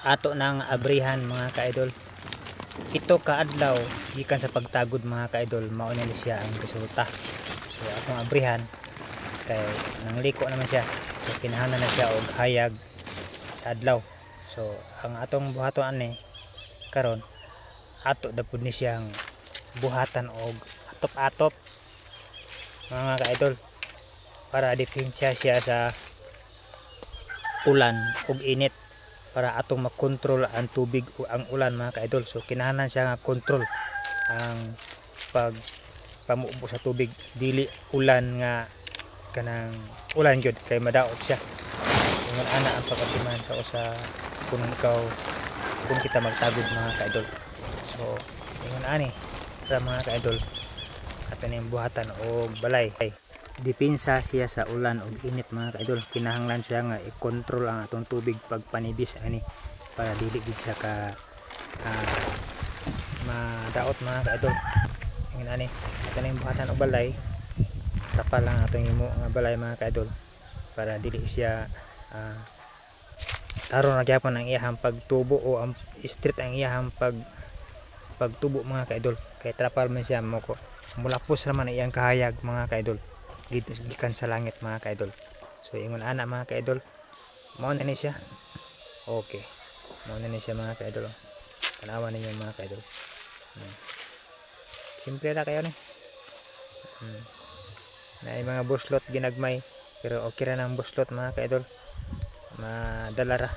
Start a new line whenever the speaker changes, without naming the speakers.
ato ng abrihan mga kaidol. Ito kaadlaw gikan sa pagtagod mga kaidol, mao na siya ang resulta. So atong abrihan kay nangliko naman siya, so kinahanglan na siya og hayag sa adlaw. So ang atong buhaton ani karon, ato dapud ni siyang buhatan og atop-atop mga kaidol, para dipensya siya sa ulan ug init, para atong makontrol ang tubig o ang ulan mga kaidol. So kinahanglan siya nga kontrol ang pag pamubo sa tubig, dili ulan nga kanang ulan gyud kay madaot siya. Ingon ana ang pagkatiman sa usa kung kita magtagod mga kaidol. So ingon ani para mga kaidol, ato ning buhatan og balay. Depensa siya sa ulan ug init mga kaidol. Kinahanglan siya nga i-control ang atong tubig pagpanibis ani, para dili gid siya ka madaot mga kaidol. Ingon ani ato ning buhatan og balay, tapal lang atong imo nga balay mga kaidol, para dili siya taron na gyapon ang iyahang pagtubo o ang straight ang iyahang pagtubo mga kaidol, kay trapal man siya mo ko mulapos naman ang iyang kahayag mga kaidol gikan sa langit mga kaidol. So ingon ana mga kaidol, mao na ni siya. Okay, mao na ni siya mga kaidol. Tanawan ninyo mga kaidol. Simple ra kayo ni. Na mga buslot ginagmay, pero okay ra nang buslot mga kaidol, madala ra.